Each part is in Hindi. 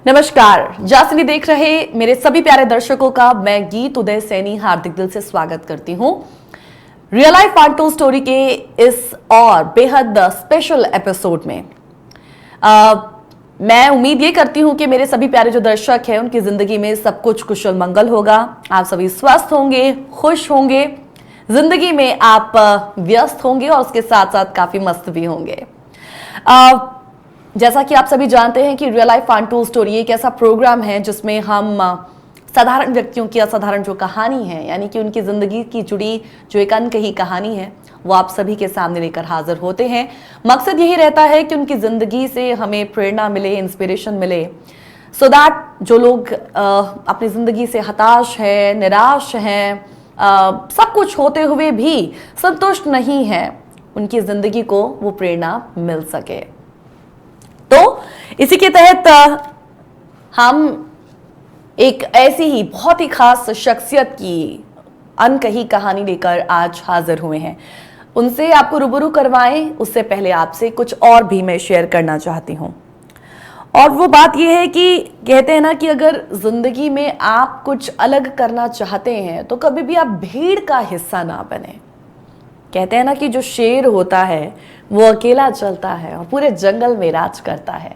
नमस्कार, जासिनी देख रहे मेरे सभी प्यारे दर्शकों का मैं गीत उदय सैनी हार्दिक दिल से स्वागत करती हूं रियल लाइफ अनटोल्ड स्टोरी के इस और बेहद स्पेशल एपिसोड में। मैं उम्मीद ये करती हूं कि मेरे सभी प्यारे जो दर्शक हैं उनकी जिंदगी में सब कुछ कुशल मंगल होगा, आप सभी स्वस्थ होंगे, खुश होंगे, जिंदगी में आप व्यस्त होंगे और उसके साथ साथ काफी मस्त भी होंगे। जैसा कि आप सभी जानते हैं कि रियल लाइफ अनटोल्ड स्टोरी एक ऐसा प्रोग्राम है जिसमें हम साधारण व्यक्तियों की असाधारण जो कहानी है, यानी कि उनकी जिंदगी की जुड़ी जो एक अनकही कहानी है, वो आप सभी के सामने लेकर हाजिर होते हैं। मकसद यही रहता है कि उनकी जिंदगी से हमें प्रेरणा मिले, इंस्पिरेशन मिले, सो दैट जो लोग अपनी जिंदगी से हताश है, निराश हैं, सब कुछ होते हुए भी संतुष्ट नहीं है, उनकी जिंदगी को वो प्रेरणा मिल सके। तो इसी के तहत हम एक ऐसी ही बहुत ही खास शख्सियत की अनकही कहानी लेकर आज हाजिर हुए हैं। उनसे आपको रूबरू करवाएं उससे पहले आपसे कुछ और भी मैं शेयर करना चाहती हूं। और वो बात ये है कि कहते हैं ना कि अगर जिंदगी में आप कुछ अलग करना चाहते हैं तो कभी भी आप भीड़ का हिस्सा ना बने। कहते हैं ना कि जो शेर होता है वो अकेला चलता है और पूरे जंगल में राज करता है।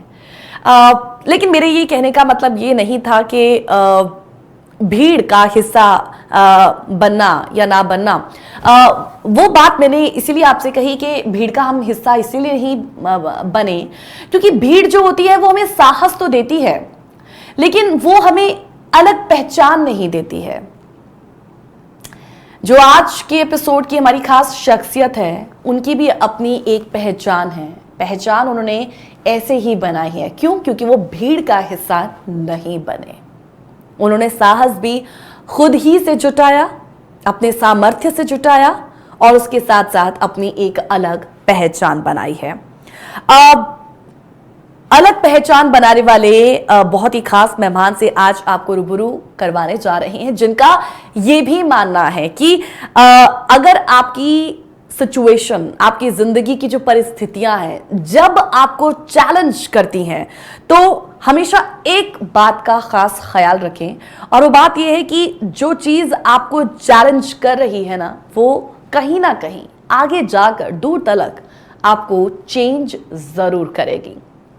लेकिन मेरे ये कहने का मतलब ये नहीं था कि भीड़ का हिस्सा बनना या ना बनना। वो बात मैंने इसीलिए आपसे कही कि भीड़ का हम हिस्सा इसीलिए नहीं बने क्योंकि भीड़ जो होती है वो हमें साहस तो देती है, लेकिन वो हमें अलग पहचान नहीं देती है। जो आज के एपिसोड की हमारी खास शख्सियत है, उनकी भी अपनी एक पहचान है। पहचान उन्होंने ऐसे ही बनाई है। क्यों? क्योंकि वो भीड़ का हिस्सा नहीं बने। उन्होंने साहस भी खुद ही से जुटाया, अपने सामर्थ्य से जुटाया और उसके साथ साथ अपनी एक अलग पहचान बनाई है। अलग पहचान बनाने वाले बहुत ही खास मेहमान से आज आपको रूबरू करवाने जा रहे हैं, जिनका ये भी मानना है कि अगर आपकी सिचुएशन, आपकी जिंदगी की जो परिस्थितियां हैं, जब आपको चैलेंज करती हैं, तो हमेशा एक बात का खास ख्याल रखें, और वो बात ये है कि जो चीज आपको चैलेंज कर रही है ना, वो कहीं ना कहीं आगे जाकर दूर तलक आपको चेंज जरूर करेगी।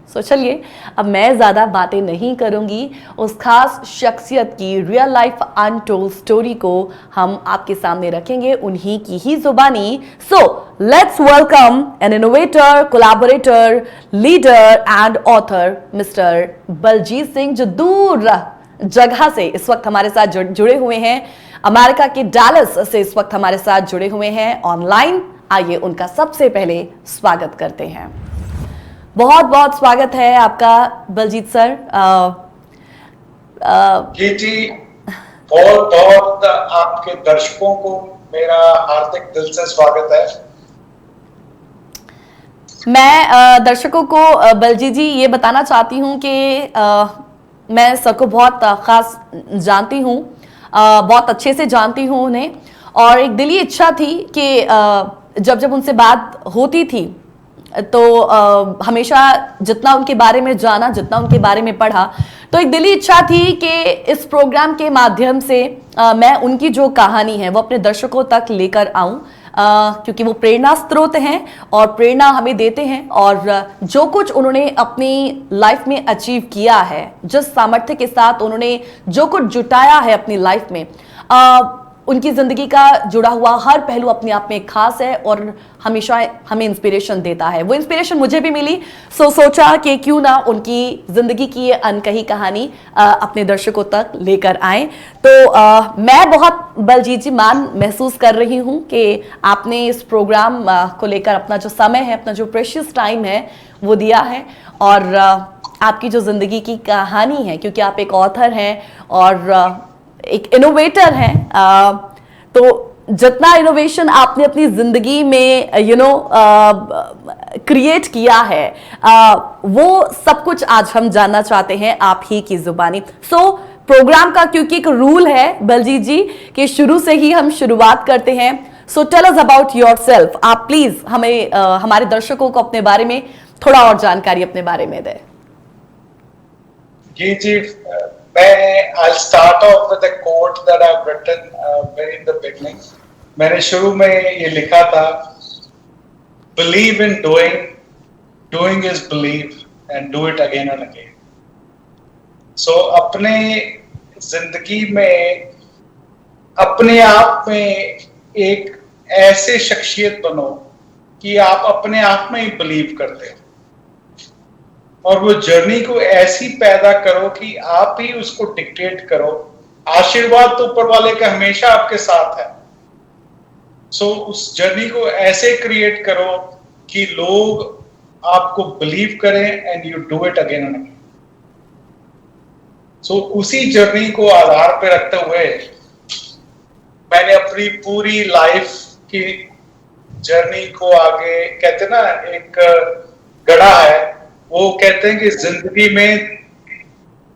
सो चलिए, अब मैं ज्यादा बातें नहीं करूंगी, उस खास शख्सियत की रियल लाइफ अनटोल्ड स्टोरी को हम आपके सामने रखेंगे उन्हीं की ही जुबानी। So let's welcome an innovator, collaborator, leader and author mister Baljit Singh, जो दूर जगह से इस वक्त हमारे साथ जुड़े हुए हैं। अमेरिका के डैलस से इस वक्त हमारे साथ जुड़े हुए हैं ऑनलाइन। आइए उनका सबसे पहले स्वागत करते हैं। बहुत बहुत स्वागत है आपका बलजीत सर। जी, बहुत बहुत आपके दर्शकों को मेरा हार्दिक दिल से स्वागत है। मैं दर्शकों को बलजीत जी ये बताना चाहती हूँ कि मैं सर को बहुत खास जानती हूँ, बहुत अच्छे से जानती हूँ उन्हें, और एक दिली इच्छा थी कि जब उनसे बात होती थी तो हमेशा जितना उनके बारे में जाना, जितना उनके बारे में पढ़ा, तो एक दिली इच्छा थी कि इस प्रोग्राम के माध्यम से मैं उनकी जो कहानी है वो अपने दर्शकों तक लेकर आऊं, क्योंकि वो प्रेरणा स्रोत हैं और प्रेरणा हमें देते हैं। और जो कुछ उन्होंने अपनी लाइफ में अचीव किया है, जिस सामर्थ्य के साथ उन्होंने जो कुछ जुटाया है अपनी लाइफ में, उनकी जिंदगी का जुड़ा हुआ हर पहलू अपने आप में खास है और हमेशा हमें इंस्पिरेशन देता है। वो इंस्पिरेशन मुझे भी मिली, सोचा कि क्यों ना उनकी जिंदगी की ये अनकही कहानी अपने दर्शकों तक लेकर आए। तो मैं बहुत बलजीत जी मान महसूस कर रही हूं कि आपने इस प्रोग्राम को लेकर अपना जो समय है, अपना जो प्रेशियस टाइम है वो दिया है, और आपकी जो जिंदगी की कहानी है, क्योंकि आप एक ऑथर हैं और एक इनोवेटर हैं, तो जितना इनोवेशन आपने अपनी जिंदगी में क्रिएट किया है, वो सब कुछ आज हम जानना चाहते हैं आप ही की जुबानी। सो प्रोग्राम का क्योंकि एक रूल है बलजीत जी कि शुरू से ही हम शुरुआत करते हैं। So tell us about yourself. आप प्लीज हमें हमारे दर्शकों को अपने बारे में थोड़ा और जानकारी अपने बारे में दें। जी, मैं I'll start off with a quote that I've written very in the beginning. मैंने शुरू में ये लिखा था, believe in doing, doing is believe, and do it again and again. So अपने जिंदगी में अपने आप में एक ऐसे शख्सियत बनो कि आप अपने आप में ही बिलीव करते हो, और वो जर्नी को ऐसी पैदा करो कि आप ही उसको डिक्टेट करो। आशीर्वाद तो ऊपर वाले का हमेशा आपके साथ है। सो उस जर्नी को ऐसे क्रिएट करो कि लोग आपको बिलीव करें and you do it again and again. So उसी जर्नी को आधार पे रखते हुए मैंने अपनी पूरी लाइफ की जर्नी को आगे, कहते ना एक गड़ा है, वो कहते हैं कि जिंदगी में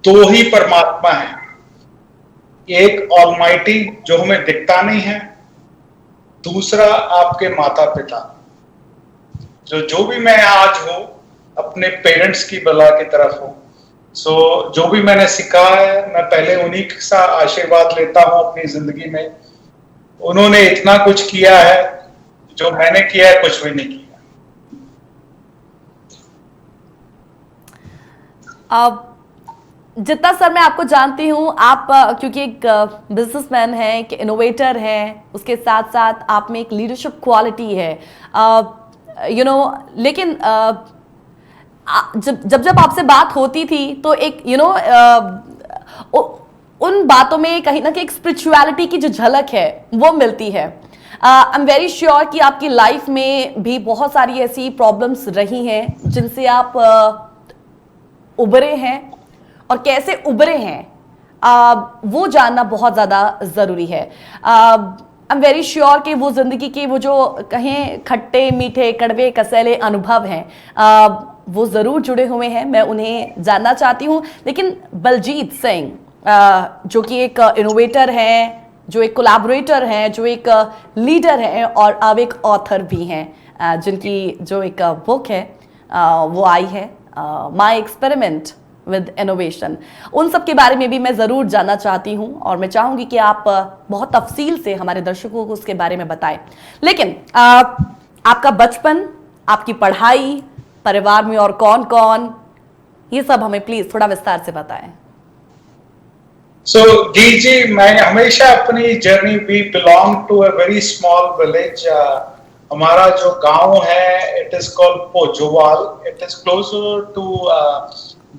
दो ही परमात्मा है, एक ऑलमाइटी जो हमें दिखता नहीं है, दूसरा आपके माता पिता। जो भी मैं आज हूं अपने पेरेंट्स की बला की तरफ हूं। सो जो भी मैंने सीखा है मैं पहले उन्हीं का आशीर्वाद लेता हूं अपनी जिंदगी में। उन्होंने इतना कुछ किया है, जो मैंने किया है कुछ भी नहीं किया। जितना सर मैं आपको जानती हूँ, आप क्योंकि एक बिजनेसमैन हैं, एक इनोवेटर हैं, उसके साथ साथ आप में एक लीडरशिप क्वालिटी है, लेकिन जब आपसे बात होती थी तो एक उन बातों में कहीं ना कहीं एक स्पिरिचुअलिटी की जो झलक है वो मिलती है। आई एम वेरी श्योर कि आपकी लाइफ में भी बहुत सारी ऐसी प्रॉब्लम्स रही हैं जिनसे आप उभरे हैं, और कैसे उभरे हैं वो जानना बहुत ज़्यादा ज़रूरी है। आई एम वेरी श्योर कि वो ज़िंदगी के वो जो कहें खट्टे मीठे कड़वे कसैले अनुभव हैं वो ज़रूर जुड़े हुए हैं, मैं उन्हें जानना चाहती हूँ। लेकिन बलजीत सिंह जो कि एक इनोवेटर हैं, जो एक कोलैबोरेटर हैं, जो एक लीडर हैं, और अब एक ऑथर भी हैं, जिनकी जो एक बुक है वो आई है, माय एक्सपेरिमेंट विद इनोवेशन। उन सब के बारे में भी मैं ज़रूर जानना चाहती हूँ, और मैं चाहूँगी कि आप बहुत तफसील से हमारे दर्शकों को उसके बारे में बताएं। लेकिन आपका बचपन, आपकी पढ़ाई, परिवार में और कौन कौन, ये सब हमें प्लीज़ थोड़ा विस्तार से बताएं। जी, मैं हमेशा अपनी journey, we belong to a very small village. हमारा जो गांव है it is called Pojowal. It is closer to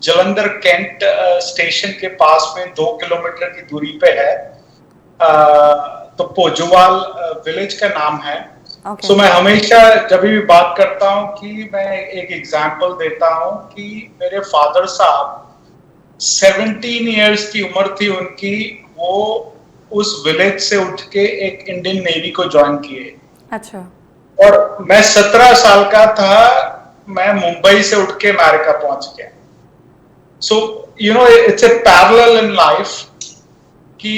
Jalandhar cantt station के पास में 2 किलोमीटर की दूरी पे है। तो पोजोवाल विलेज का नाम है। सो मैं हमेशा जब भी बात करता हूँ कि मैं एक एग्जांपल देता हूँ कि मेरे फादर साहब 17 इयर्स की उम्र थी उनकी, वो उस विलेज से उठ के एक इंडियन नेवी को ज्वाइन किए। अच्छा। और मैं 17 साल का था, मैं मुंबई से उठ के अमेरिका पहुंच गया। So it's a parallel in life कि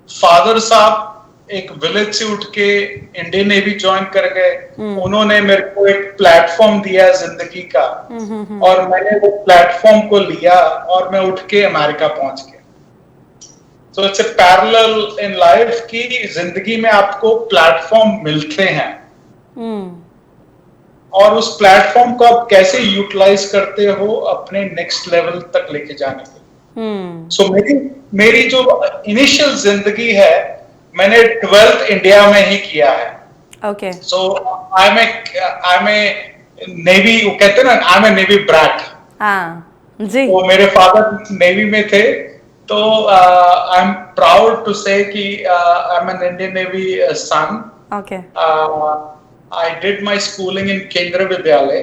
फादर साहब एक विलेज से उठ के इंडियन नेवी ज्वाइन कर गए। उन्होंने मेरे को एक प्लेटफॉर्म दिया जिंदगी का, और मैंने वो प्लेटफॉर्म को लिया और मैं उठ के अमेरिका पहुंच गया। So it's a parallel in life कि जिंदगी में आपको प्लेटफॉर्म मिलते हैं, और उस प्लेटफॉर्म को आप कैसे यूटिलाइज करते हो अपने नेक्स्ट लेवल तक लेके जाने के लिए। सो मेरी जो इनिशियल जिंदगी है, मैंने 12th इंडिया में ही किया है। Okay. So I am a navy, वो कहते हैं ना, I am a navy brat. हाँ जी। वो मेरे फादर नेवी में थे, तो I am proud to say कि I am an Indian navy son. Okay. I did my schooling in केंद्र विद्यालय।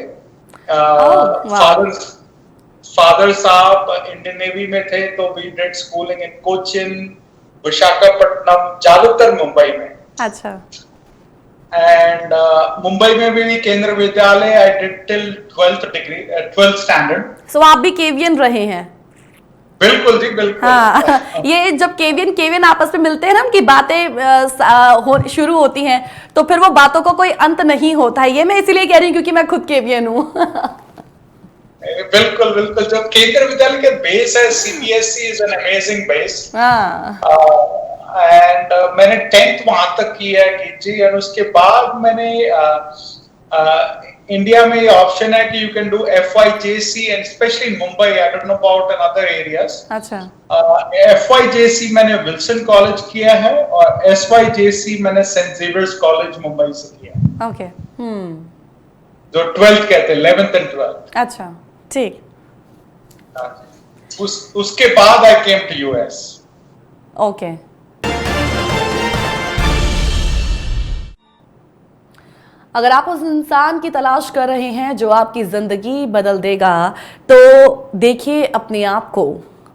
फादर साहब इंडियन नेवी में थे, तो we did schooling in Cochin, Visakhapatnam, ज्यादातर मुंबई में। अच्छा। एंड मुंबई में भी Kendra Vidyalaya I did till 12th standard. So आप भी केवियन रहे हैं? बिल्कुल जी, बिल्कुल। हाँ, ये जब केवियन आपस में मिलते हैं ना, उनकी बातें शुरू होती हैं, तो फिर वो बातों का कोई अंत नहीं होता है। ये मैं इसीलिए कह रही हूँ क्योंकि मैं खुद केवियन हूँ। बिल्कुल बिल्कुल, जो केंद्रीय विद्यालय के बेस है, CBSE is an amazing base. हाँ, एंड मैंने 10th वहां तक किया है कीची, और उसके बाद मैंने इंडिया में ये ऑप्शन है कि you can do FYJC, and specially in Mumbai, I don't know about in other areas. अच्छा, FYJC मैंने विल्सन कॉलेज किया है, और SYJC मैंने सेंट जेवियर्स कॉलेज मुंबई से किया है, ओके, जो 12th कहते हैं, 11th एंड 12th। अच्छा, ठीक, उसके बाद आई केम टू यूएस। ओके। अगर आप उस इंसान की तलाश कर रहे हैं जो आपकी जिंदगी बदल देगा, तो देखिए अपने आप को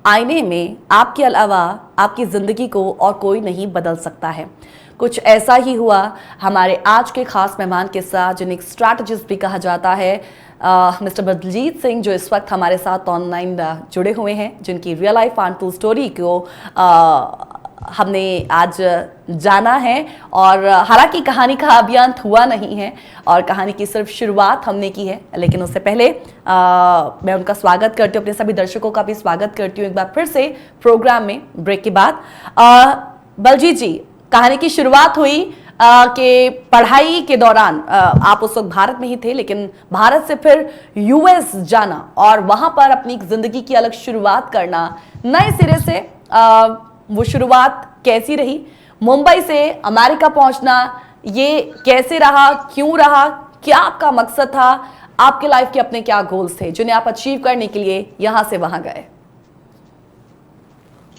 आईने में, आपके अलावा आपकी जिंदगी को और कोई नहीं बदल सकता है। कुछ ऐसा ही हुआ हमारे आज के खास मेहमान के साथ, जिन्हें स्ट्रैटेजिस्ट भी कहा जाता है, मिस्टर बलजीत सिंह, जो इस वक्त हमारे साथ ऑनलाइन जुड़े हुए हैं, जिनकी रियल लाइफ अनटोल्ड स्टोरी को हमने आज जाना है। और हालांकि कहानी का अभी अंत हुआ नहीं है, और कहानी की सिर्फ शुरुआत हमने की है, लेकिन उससे पहले मैं उनका स्वागत करती हूँ, अपने सभी दर्शकों का भी स्वागत करती हूँ एक बार फिर से प्रोग्राम में, ब्रेक के बाद। बलजीत जी, कहानी की शुरुआत हुई कि पढ़ाई के दौरान आप उस वक्त भारत में ही थे, लेकिन भारत से फिर यूएस जाना और वहां पर अपनी जिंदगी की अलग शुरुआत करना, नए सिरे से वो शुरुआत कैसी रही? मुंबई से अमेरिका पहुंचना ये कैसे रहा, क्यों रहा, क्या आपका मकसद था, आपके लाइफ के अपने क्या गोल्स थे जिन्हें आप अचीव करने के लिए यहां से वहां गए?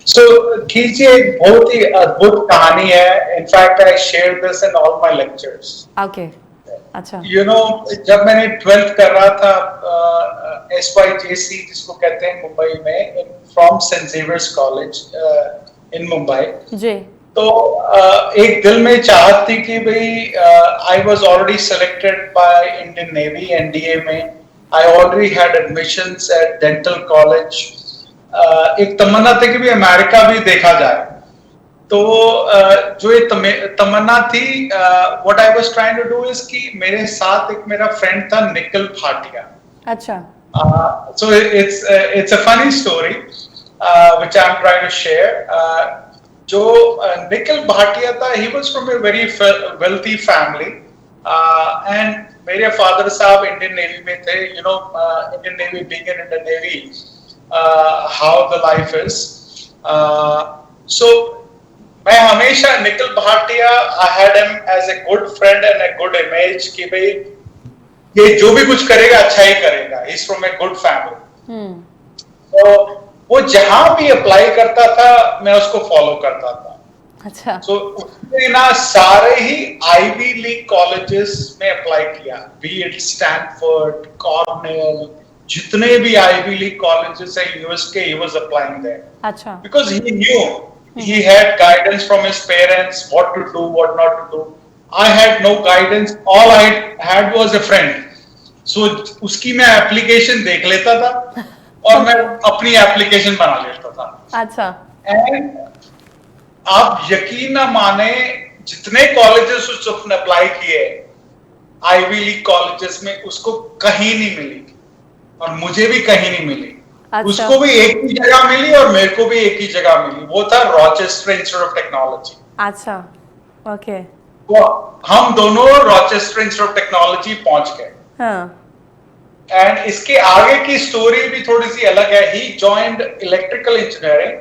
सो कीजिए, एक बहुत ही अद्भुत कहानी है। In fact I share this in all my lectures. Okay, अच्छा, यू नो, जब मैंने 12th कर रहा था, SYJC जिसको कहते हैं मुंबई में, from saint Xavier's college in Mumbai ji, तो एक दिल में चाहत थी कि भाई, I was already selected by Indian navy NDA में, I already had admissions at dental college. एक तमन्ना थी कि भी अमेरिका भी देखा जाए। तो जो ये तमन्ना थी, what I was trying to do is कि मेरे साथ एक मेरा फ्रेंड था निखिल भाटिया। अच्छा, so it's a funny story which I am trying to share. जो निखिल भाटिया था, he was from a very wealthy family, and मेरे फादर साहब इंडियन नेवी में थे। You know, Indian navy, being in Indian navy, how the life is. So मैं हमेशा Nikhil Bhatia, I had him as a good friend and a good image कि भाई ये जो भी कुछ करेगा अच्छा ही करेगा, he's from a good family. तो वो जहां भी अप्लाई करता था मैं उसको फॉलो करता था। अच्छा, so उसने ना सारे ही आईवी लीग कॉलेजेस में अप्लाई किया, बी इट स्टैनफोर्ड, कॉर्नेल, जितने भी आईवी लीग कॉलेजेस है यूएस के, he was applying there. अच्छा, Because he knew, he had guidance from his parents, what to do, what not to do. I had no guidance, all I had was a friend. So उसकी मैं एप्लीकेशन देख लेता था और मैं अपनी एप्लीकेशन बना लेता था। अच्छा, एंड आप यकीन ना माने, जितने कॉलेजेस उसने अप्लाई किए आईवी लीग कॉलेजेस में, उसको कहीं नहीं मिली, और मुझे भी कहीं नहीं मिली। अच्छा, उसको भी एक ही जगह मिली और मेरे को भी एक ही जगह मिली, वो था रॉचेस्टर इंस्टीट्यूट ऑफ टेक्नोलॉजी। अच्छा, ओके, तो हम दोनों रॉचेस्टर इंस्टीट्यूट ऑफ टेक्नोलॉजी पहुंच गए। हाँ, एंड इसके आगे की स्टोरी भी थोड़ी सी अलग है। ही जॉइंड इलेक्ट्रिकल इंजीनियरिंग,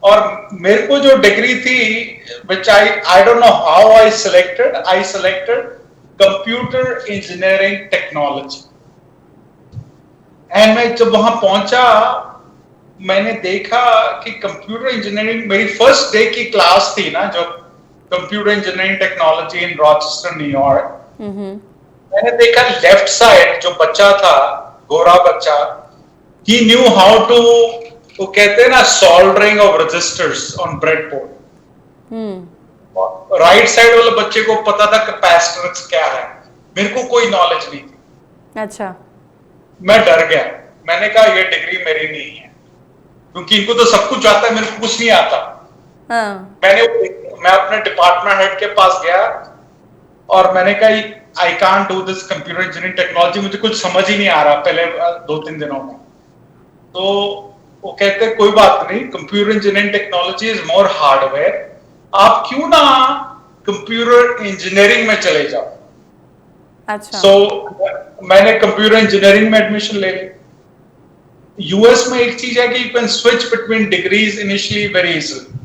और मेरे को जो डिग्री थी, which I don't know how I selected computer engineering technology. And मैं जब वहां पहुंचा, मैंने देखा कि कंप्यूटर इंजीनियरिंग, मेरी फर्स्ट डे की क्लास थी ना, जो computer engineering technology in Rochester New York, मैंने देखा लेफ्ट साइड जो बच्चा था, गोरा बच्चा, ही न्यू हाउ टू, वो कहते हैं ना, soldering of resistors on breadboard. Right side वाले बच्चे को पता था कैपेसिटेंस क्या है, मेरे को कोई नॉलेज नहीं थी। अच्छा, मैं डर गया, मैंने कहा ये डिग्री मेरी नहीं है, क्योंकि इनको तो सब कुछ आता है, मेरे को कुछ नहीं आता। हाँ, मैं अपने डिपार्टमेंट हेड के पास गया और मैंने कहा I can't do this computer engineering technology, मुझे कुछ समझ ही नहीं आ रहा पहले 2-3 दिनों में। तो वो कहते हैं कोई बात नहीं, computer engineering technology is more hardware, आप क्यों ना कंप्यूटर इंजीनियरिंग में चले जाओ। अच्छा। मैंने कंप्यूटर इंजीनियरिंग में एडमिशन ले ली। यूएस में एक चीज है कि you can switch between degrees initially very easily.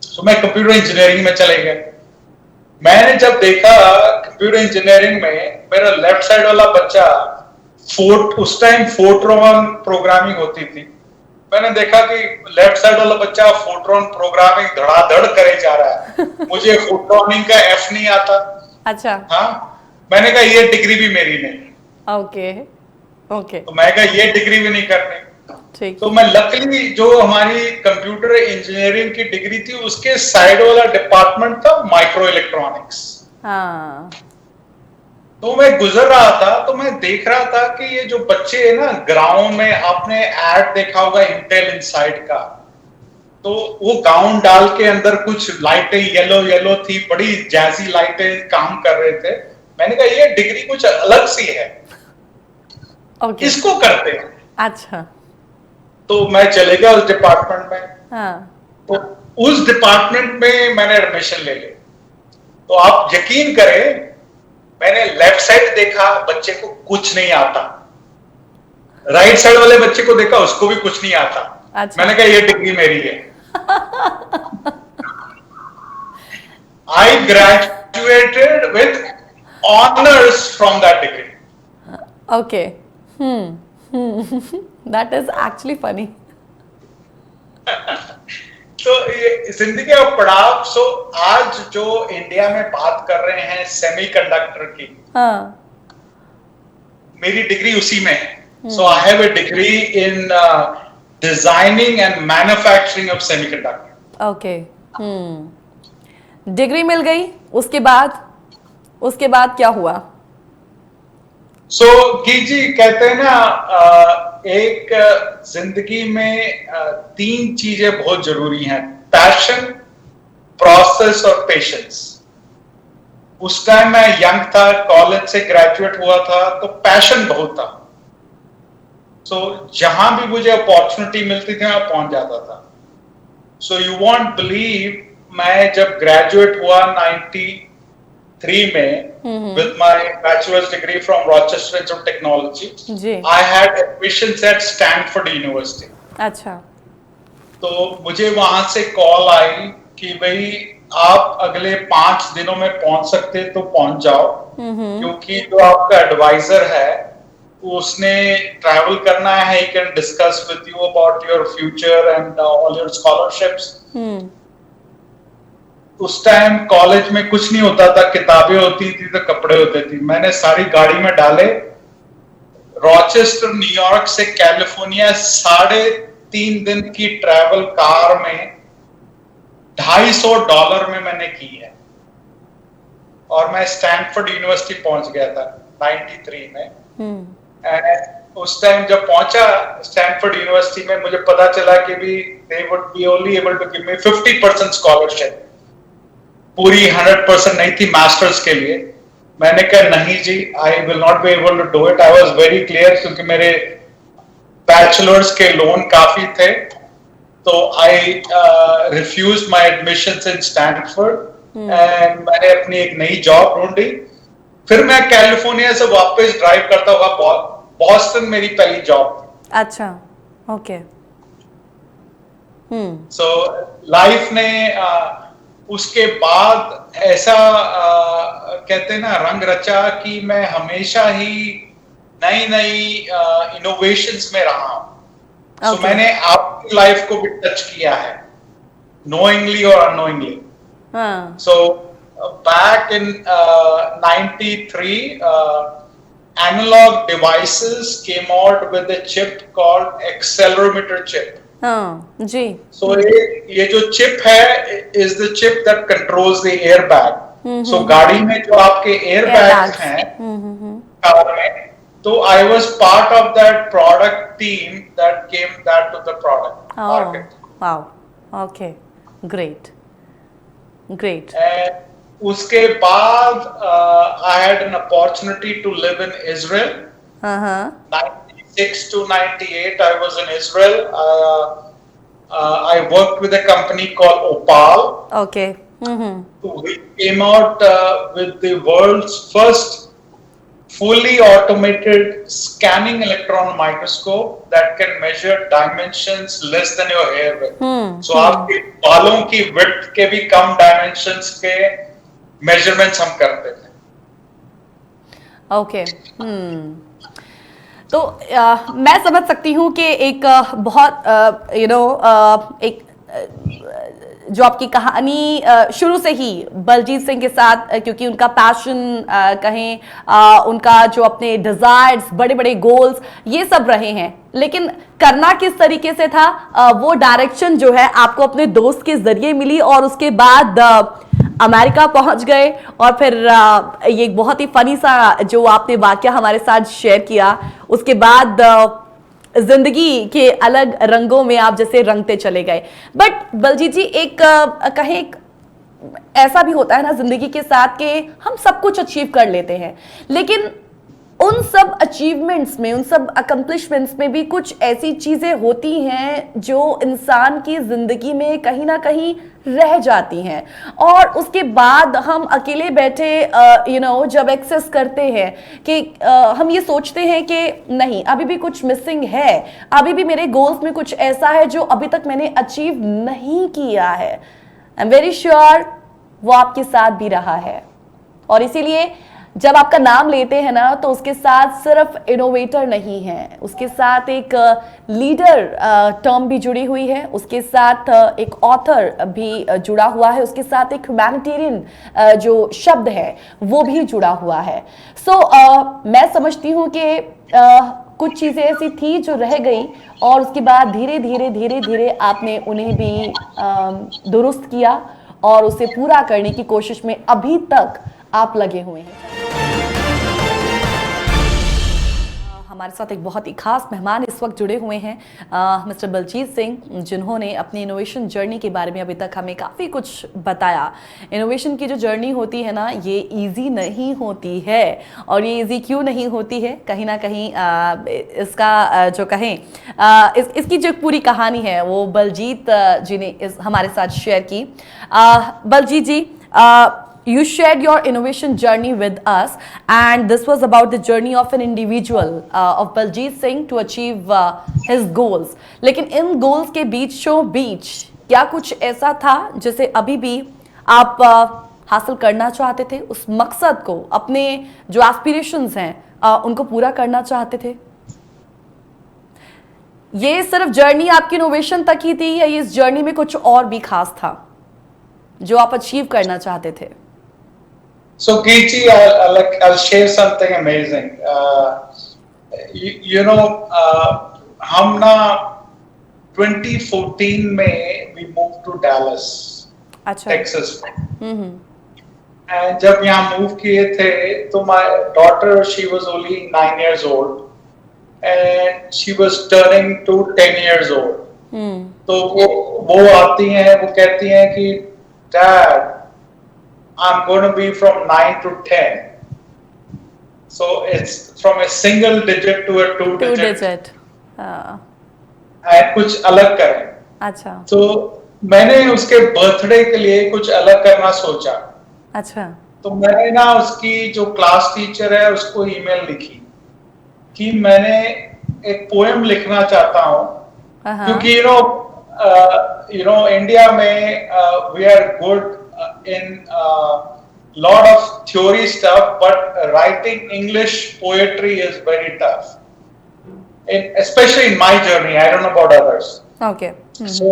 So मैं कंप्यूटर इंजीनियरिंग में चले गया। मैंने जब देखा कंप्यूटर इंजीनियरिंग में मेरा लेफ्ट साइड वाला बच्चा उस टाइम फोर्ट्रॉन प्रोग्रामिंग होती थी, मैंने देखा कि लेफ्ट साइड वाला बच्चा फोर्ट्रॉन प्रोग्रामिंग धड़ाधड़ करे जा रहा है, मुझे फोर्ट्रॉनिंग का एफ नहीं आता। अच्छा। हाँ, मैंने कहा ये डिग्री भी मेरी नहीं। Okay okay. तो मैं कहा ये डिग्री भी नहीं करनी। ठीक। तो मैं लकली जो हमारी कंप्यूटर इंजीनियरिंग की डिग्री थी उसके साइड वाला डिपार्टमेंट था माइक्रो इलेक्ट्रॉनिक्स। हाँ। तो मैं गुजर रहा था तो मैं देख रहा था कि ये जो बच्चे है ना ग्राउंड में, आपने एड देखा होगा इंटेल इनसाइड का, तो वो गाउन डाल के अंदर कुछ लाइटें येलो येलो थी, बड़ी जैसी लाइटें काम कर रहे थे। मैंने कहा ये डिग्री कुछ अलग सी है, ओके। इसको करते हैं। अच्छा। तो मैं चले गया उस डिपार्टमेंट में। हाँ। तो उस डिपार्टमेंट में मैंने एडमिशन ले ली। तो आप यकीन करें, मैंने लेफ्ट साइड देखा, बच्चे को कुछ नहीं आता। राइट साइड वाले बच्चे को देखा, उसको भी कुछ नहीं आता। अच्छा। मैंने कहा ये डिग्री मेरी है। I graduated with honours from that degree. Okay. That is actually funny. तो ये जिंदगी का पड़ाव। सो आज जो इंडिया में बात कर रहे हैं सेमीकंडक्टर की, हाँ। मेरी डिग्री उसी में है। So I have a degree in designing and manufacturing of semiconductor. Okay. Degree मिल गई, उसके बाद क्या हुआ? सो की जी कहते हैं ना, एक जिंदगी में 3 चीजें बहुत जरूरी हैं, पैशन, प्रोसेस और पेशेंस। उस टाइम मैं यंग था, कॉलेज से ग्रेजुएट हुआ था, तो पैशन बहुत था। सो जहां भी मुझे अपॉर्चुनिटी मिलती थी मैं पहुंच जाता था। सो यू वॉन्ट बिलीव, मैं जब ग्रेजुएट हुआ 93 में with my bachelor's degree from Rochester Institute of Technology, ji. I had admissions at Stanford University. अच्छा। तो मुझे वहां से कॉल आई कि भाई आप अगले 5 दिनों में पहुंच सकते तो पहुंच जाओ, क्योंकि जो आपका एडवाइजर है उसने ट्रैवल करना है, he can discuss with you about your future and all your scholarships. उस टाइम कॉलेज में कुछ नहीं होता था, किताबें होती थी तो कपड़े होते थे। मैंने सारी गाड़ी में डाले, रॉचेस्टर न्यूयॉर्क से कैलिफोर्निया 3.5 दिन की ट्रैवल कार में $250 में मैंने की है, और मैं स्टैनफोर्ड यूनिवर्सिटी पहुंच गया था 93 में। एंड उस टाइम जब पहुंचा स्टैनफोर्ड यूनिवर्सिटी में, मुझे पता चला कि भी they would be only able to give me 50% scholarship, पूरी 100% नहीं थी मास्टर्स के लिए। मैंने कहा नहीं जी, I will not be able to do it. I was very clear, क्योंकि मेरे बैचलर्स के लोन काफी थे। तो I refuse my admissions in Stanford and मैंने अपनी एक नई जॉब ढूंढी। फिर मैं कैलिफोर्निया से वापस ड्राइव करता हुआ बॉस्टन मेरी पहली जॉब। अच्छा। ओके। सो लाइफ ने उसके बाद ऐसा कहते हैं ना रंग रचा कि मैं हमेशा ही नई नई इनोवेशंस में रहा हूं। सो मैंने आपकी लाइफ को भी टच किया है, नोइंगली और unknowingly. So back in 93 analog devices came out with a chip called accelerometer chip. हाँ जी। So ये जो चिप है is the chip that controls the airbag. So गाड़ी में जो आपके airbags हैं कार में, तो I was part of that product team that came that to the product market. Wow. Okay. Great. And उसके बाद I had an opportunity to live in Israel. हाँ 96 to 98 I was in Israel. I worked with a company called Opal. Okay We came out with the world's first fully automated scanning electron microscope that can measure dimensions less than your hair width. So आपके बालों की width के भी कम dimensions के measurements हम करते थे. ओके तो मैं समझ सकती हूँ कि एक बहुत एक जो आपकी कहानी शुरू से ही बलजीत सिंह के साथ क्योंकि उनका पैशन कहें उनका जो अपने डिजायर्स बड़े बड़े गोल्स ये सब रहे हैं, लेकिन करना किस तरीके से था वो डायरेक्शन जो है आपको अपने दोस्त के जरिए मिली और उसके बाद अमेरिका पहुंच गए और फिर ये एक बहुत ही फनी सा जो आपने वाकया हमारे साथ शेयर किया, उसके बाद जिंदगी के अलग रंगों में आप जैसे रंगते चले गए. बट बलजीत जी एक कहें ऐसा भी होता है ना जिंदगी के साथ कि हम सब कुछ अचीव कर लेते हैं, लेकिन उन सब अचीवमेंट्स में उन सब अकम्प्लिशमेंट्स में भी कुछ ऐसी चीजें होती हैं जो इंसान की जिंदगी में कहीं ना कहीं रह जाती हैं और उसके बाद हम अकेले बैठे जब एक्सेस करते हैं कि हम ये सोचते हैं कि नहीं अभी भी कुछ मिसिंग है, अभी भी मेरे गोल्स में कुछ ऐसा है जो अभी तक मैंने अचीव नहीं किया है. आई एम वेरी श्योर वो आपके साथ भी रहा है और इसीलिए जब आपका नाम लेते हैं ना तो उसके साथ सिर्फ इनोवेटर नहीं है, उसके साथ एक लीडर टर्म भी जुड़ी हुई है, उसके साथ एक ऑथर भी जुड़ा हुआ है, उसके साथ एक ह्यूमैनिटेरियन जो शब्द है वो भी जुड़ा हुआ है. सो मैं समझती हूँ कि कुछ चीज़ें ऐसी थी जो रह गई और उसके बाद धीरे धीरे आपने उन्हें भी दुरुस्त किया और उसे पूरा करने की कोशिश में अभी तक आप लगे हुए हैं. हमारे साथ एक बहुत ही खास मेहमान इस वक्त जुड़े हुए हैं मिस्टर बलजीत सिंह, जिन्होंने अपनी इनोवेशन जर्नी के बारे में अभी तक हमें काफ़ी कुछ बताया. इनोवेशन की जो जर्नी होती है ना ये इजी नहीं होती है और ये इजी क्यों नहीं होती है, कहीं ना कहीं इसका जो कहें इसकी जो पूरी कहानी है वो बलजीत जी ने हमारे साथ शेयर की. बलजीत जी, you shared your innovation journey with us and this was about the journey of an individual of Baljeet Singh to achieve his goals. लेकिन इन goals के बीच क्या कुछ ऐसा था जिसे अभी भी आप हासिल करना चाहते थे, उस मकसद को, अपने जो एस्पिरेशंस हैं उनको पूरा करना चाहते थे? ये सिर्फ जर्नी आपकी इनोवेशन तक ही थी या इस जर्नी में कुछ और भी खास था जो आप अचीव करना चाहते थे? So Geeti, I'll share something amazing. हम ना 2014 में we moved to Dallas, Texas. And जब यहाँ move किए थे तो my daughter, she was only 9 years old and she was turning to 10 years old. तो वो आती हैं, वो कहती हैं कि Dad, I'm going to be from 9 to 10. So it's from a single digit to a two digit. And कुछ अलग करें. अच्छा. तो मैंने उसके बर्थडे के लिए कुछ अलग करना सोचा. अच्छा. तो मैंने ना उसकी जो क्लास टीचर है उसको ईमेल लिखी कि मैंने एक पोएम लिखना चाहता हूँ क्योंकि इंडिया में we are good in lot of theory stuff, but writing English poetry is very tough. Especially in my journey, I don't know about others. Okay. So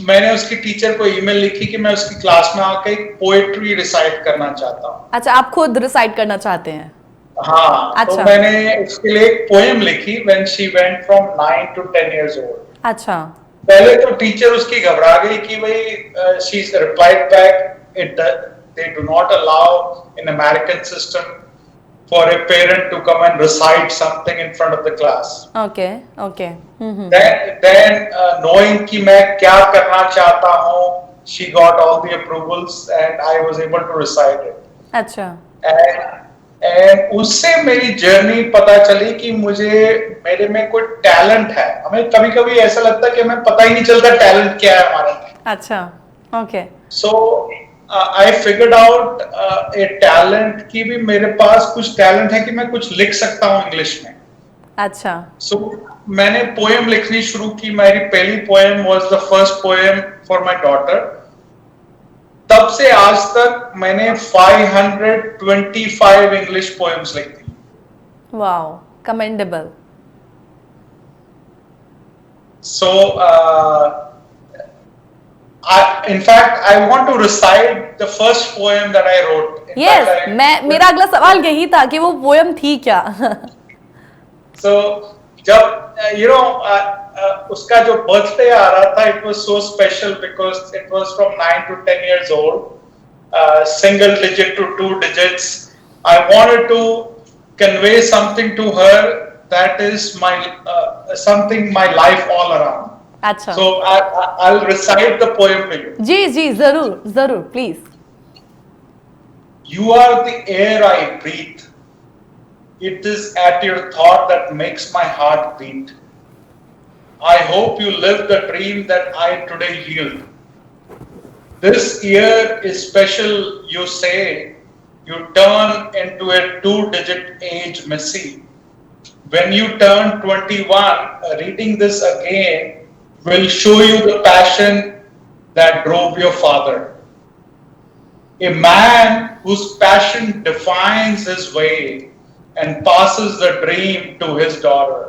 मैंने उसकी टीचर को ईमेल लिखी कि मैं उसकी क्लास में आके पोएट्री रिसाइट करना चाहता हूँ. अच्छा, आप खुद रिसाइट करना चाहते हैं? हाँ. अच्छा. तो मैंने उसके लिए एक पोएम लिखी when she went from 9 to 10 years old. अच्छा. पहले तो टीचर उसकी घबरा गई कि भाई she replied back they do not allow in American system for a parent to come and recite something in front of the class. Okay. Then knowing कि मैं क्या करना चाहता हूँ she got all the approvals and I was able to recite it. अच्छा. एंड उससे मेरी जर्नी पता चली कि मुझे मेरे में कोई टैलेंट है. हमें कभी कभी ऐसा लगता है कि हमें पता ही नहीं चलता टैलेंट क्या है हमारे में. अच्छा. Okay. So I figured out A talent कि भी मेरे पास कुछ टैलेंट है कि मैं कुछ लिख सकता हूँ इंग्लिश में. अच्छा. सो मैंने पोएम लिखनी शुरू की. मेरी पहली poem was the first poem for my daughter. तब से आज तक मैंने 525 इंग्लिश पोएम्स लिख दी. Wow, commendable. So, in fact, I want to recite the first poem that I wrote. Yes, मेरा अगला सवाल यही था कि वो पोएम थी क्या. So, जब उसका जो बर्थडे आ रहा था, it was so special because it was from 9 to 10 years old, single digit to 2 digits. I wanted to convey something to her that is something my life all around. अच्छा. So I'll recite the poem to you. जी जी, जरूर जरूर, please. You are the air I breathe. It is at your thought that makes my heart beat. I hope you live the dream that I today yield. This year is special, you say. You turn into a 2-digit age, Missy. When you turn 21, reading this again will show you the passion that drove your father. A man whose passion defines his way and passes the dream to his daughter.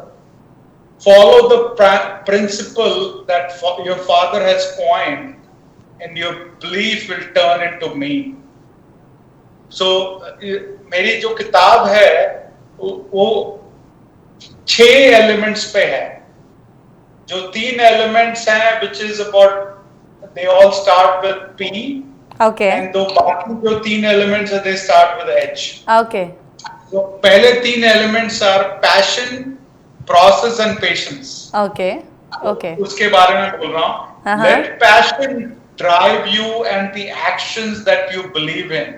Follow the principle that your father has coined, and your belief will turn into me. So, मेरी जो किताब है वो 6 एलिमेंट्स पे है. जो 3 एलिमेंट्स हैं, which is about, they all start with P. Okay. And दो बाकी जो 3 एलिमेंट्स हैं, they start with H. Okay. तो पहले 3 elements are passion, process and patience. Okay. Okay. उसके बारे में बोल रहा हूँ. Let passion drive you and the actions that you believe in.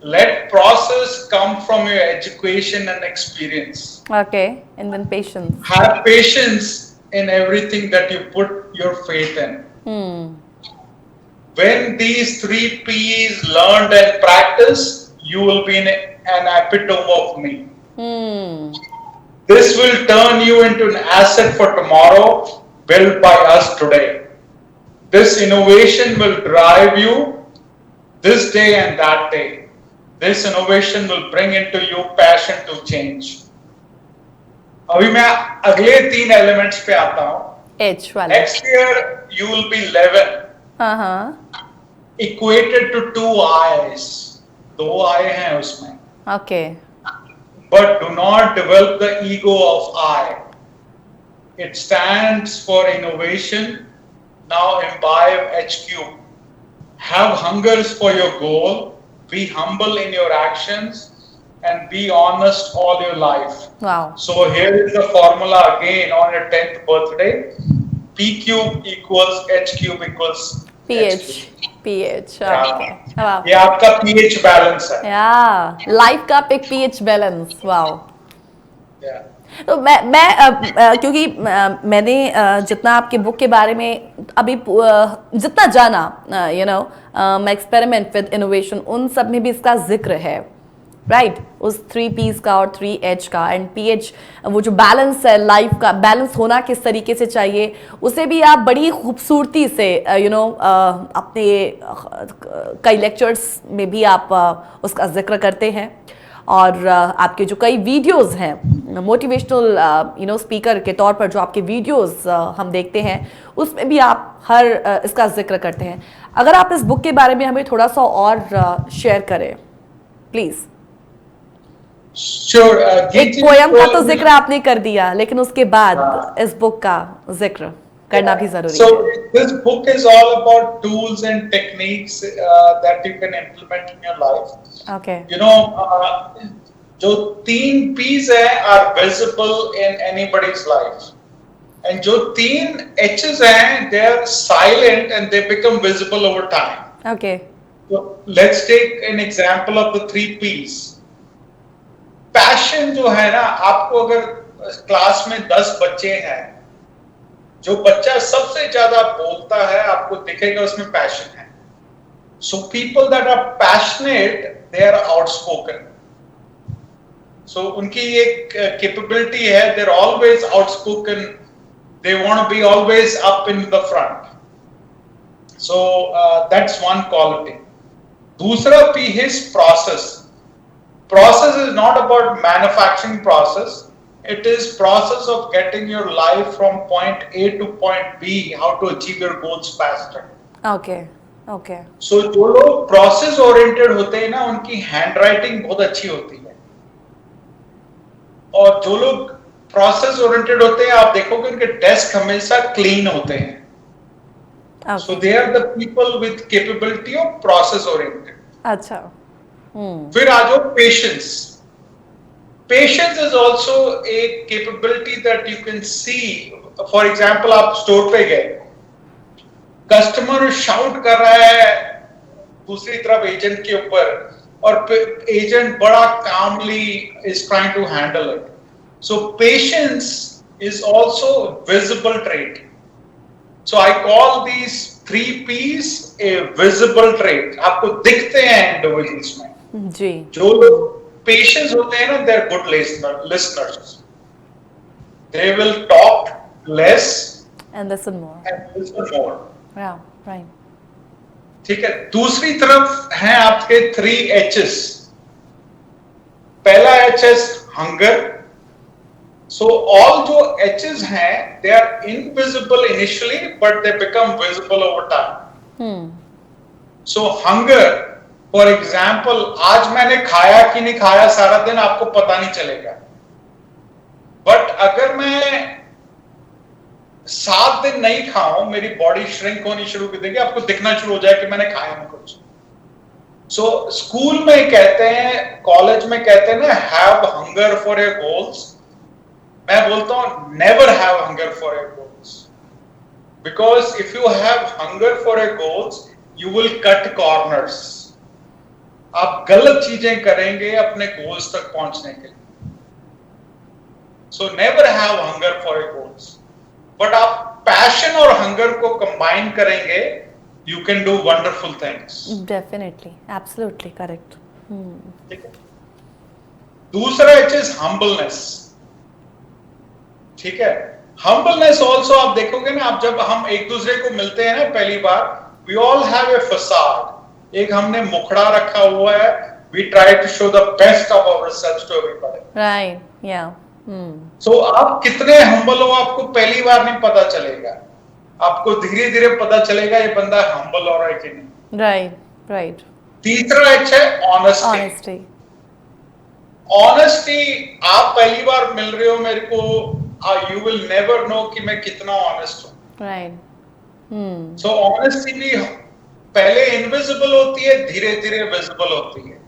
Let process come from your education and experience. Okay, and then patience. Have patience in everything that you put your faith in. When these 3 P's learned and practiced, you will be an epitome of me. This will turn you into an asset for tomorrow, built by us today. This innovation will drive you this day and that day. This innovation will bring into you passion to change. अभी मैं अगले 3 एलिमेंट्स पे आता हूँ. H वाले. Next year you will be 11. Equated to 2 eyes. 2 eye हैं उसमें. Okay. But do not develop the ego of I. It stands for innovation. Now imbibe HQ. Have hungers for your goal. Be humble in your actions and be honest all your life. Wow. So here is the formula again on your 10th birthday. P cube equals H cube equals PH. PH. Okay. Wow. ये आपका pH बैलेंस है. Yeah. लाइफ का एक pH बैलेंस. Wow. Yeah. तो मैं क्योंकि मैंने जितना आपके बुक के बारे में अभी जितना जाना, मैं एक्सपेरिमेंट विद इनोवेशन, उन सब में भी इसका जिक्र है, राइट? उस 3 P's का और 3 H का एंड PH, वो जो बैलेंस है, लाइफ का बैलेंस होना किस तरीके से चाहिए, उसे भी आप बड़ी खूबसूरती से अपने कई लेक्चर्स में भी आप उसका जिक्र करते हैं. और आपके जो कई वीडियोस हैं मोटिवेशनल स्पीकर के तौर पर, जो आपके वीडियोस हम देखते हैं, उसमें भी आप हर इसका जिक्र करते हैं. अगर आप इस बुक के बारे में हमें थोड़ा सा और शेयर करें प्लीज. Sure. एक पोयम का तो जिक्र आपने कर दिया, लेकिन उसके बाद इस बुक का जिक्र करना भी जरूरी है. So this book is all about tools and techniques that you can implement in your life. Okay. जो 3 P's हैं are visible in anybody's life. And जो 3 H's हैं, they are silent and they become visible over time. Okay. So let's take an example of the 3 P's. Passion जो है ना, आपको अगर क्लास में 10 बच्चे हैं, जो बच्चा सबसे ज्यादा बोलता है आपको दिखेगा उसमें पैशन है. So people that are passionate, they are outspoken. So उनकी एक capability है, they're always outspoken. They want to be always up in the front. So that's one quality. दूसरा P is process. Process is not about manufacturing process. It is process of getting your life from point A to point B, how to achieve your goals faster. Okay. Okay. So जो लोग process oriented होते हैं ना, उनकी handwriting बहुत अच्छी होती है. और जो लोग प्रोसेस ओरिएंटेड होते हैं, आप देखोगे उनके डेस्क हमेशा क्लीन होते हैं. So they are the people with capability of process oriented. अच्छा. फिर आ जाओ patience. Patience is also a capability that you can see. For example, आप स्टोर पे गए, कस्टमर शाउट कर रहा है दूसरी तरफ एजेंट के ऊपर, और एजेंट बड़ा calmly is trying to handle it. So patience is also visible trait. So I call these 3 P's a visible trait. आपको दिखते हैं individuals में. जी. जो लोग patience होते हैं ना, they're good listeners. They will talk less and listen more. And listen more. Yeah, right. ठीक है. दूसरी तरफ हैं आपके 3 H's. पहला H is hunger. So all जो H's हैं, they are invisible initially, but they become visible over time. So hunger, for example, आज मैंने खाया कि नहीं खाया सारा दिन आपको पता नहीं चलेगा. But अगर मैं 7 दिन नहीं खाऊं, मेरी बॉडी श्रिंक होनी शुरू कर देगी, आपको दिखना शुरू हो जाए कि मैंने खाया नहीं कुछ. So स्कूल में कहते हैं, कॉलेज में कहते हैं ना, have hunger for your goals. मैं बोलता हूं never have hunger for your goals, because if you have hunger for your goals you will cut corners. आप गलत चीजें करेंगे अपने गोल्स तक पहुंचने के लिए. So never have hunger for your goals, but आप पैशन और हंगर को कंबाइन करेंगे, you can do wonderful things. Definitely, absolutely correct. ठीक है. दूसरा H is humbleness. ठीक है. हम्बलनेस ऑल्सो आप देखोगे ना, आप जब हम एक दूसरे को मिलते हैं ना पहली बार, we all have a facade. एक हमने मुखड़ा रखा हुआ है. We try to show the best of ourselves to everybody. Right. Yeah. So आप कितने हम्बल हो आपको पहली बार नहीं पता चलेगा. आपको धीरे धीरे पता चलेगा ये बंदा हम्बल हो रहा है कि नहीं. राइट. राइट. तीसरा H है ऑनेस्टी. ऑनेस्टी, आप पहली बार मिल रहे हो मेरे को, you will never know कि मैं कितना honest हूँ. Right. So honesty भी पहले invisible होती है, धीरे धीरे visible होती है.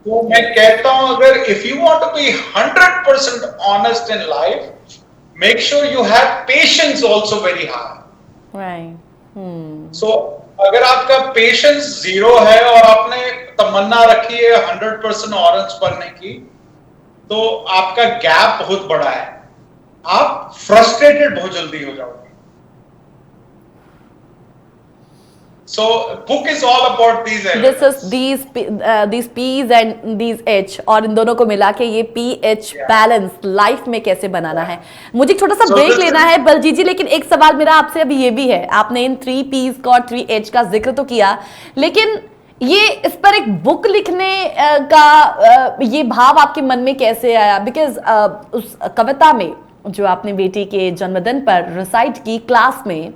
तो मैं कहता हूँ, अगर if you want to be 100% honest in life, make sure you have patience also very high. Right. So अगर आपका patience 0 है और आपने तमन्ना रखी है 100% ऑरेंज बनने की, तो आपका गैप बहुत बड़ा है. आप फ्रस्ट्रेटेड बहुत जल्दी हो जाओगे. So book is all about these elements. This is these P's and these H, और इन दोनों को मिला के ये PH बैलेंस लाइफ में कैसे बनाना है. मुझे एक छोटा सा ब्रेक लेना है बलजीत जी, लेकिन एक सवाल मेरा आपसे अभी ये भी है. आपने इन 3 P's का और 3 H का जिक्र तो किया, लेकिन ये इस पर एक बुक लिखने का ये भाव आपके मन में कैसे आया? बिकॉज उस कविता में जो आपने बेटी के जन्मदिन पर रिसाइट की क्लास में,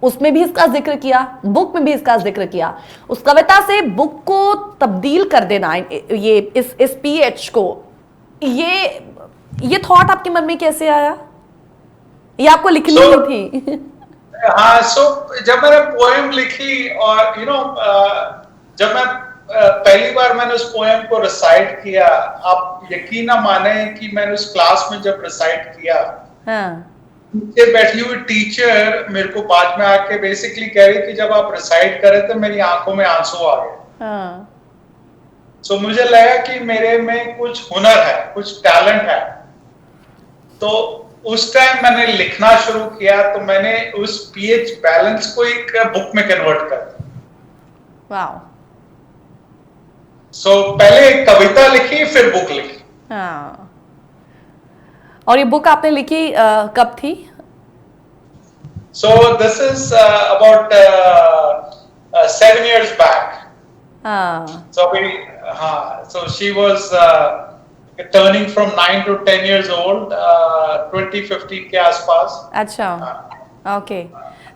उसमें भी इसका जिक्र किया, बुक में भी इसका जिक्र किया. उस कविता से बुक को तब्दील कर देना, ये इस पीएच को, ये थॉट आपके मन में कैसे आया? ये आपको लिखनी ही थी? हाँ, जब मैंने पोएम लिखी और जब मैं पहली बार मैंने उस पोएम को रिसाइट किया, आप यकीन ना माने कि मैंने उस क्लास में जब रिसाइट किया हाँ नीचे बैठी हुई टीचर मेरे को बाद में आके बेसिकली कह रही कि जब आप रिसाइट करे तो मेरी आंखों में आंसू आ गए। हाँ सो मुझे लगा कि मेरे में कुछ हुनर है, कुछ टैलेंट है। तो उस टाइम मैंने लिखना शुरू किया, तो मैंने उस पीएच बैलेंस को एक बुक में कन्वर्ट कर दिया। वाह। सो पहले एक कविता लिखी, फिर बुक लिखी। हाँ, और ये बुक आपने लिखी कब थी? So this is about 7 years back. हाँ So so she was turning from 9 to 10 years old, 2015 के आसपास। अच्छा, ओके।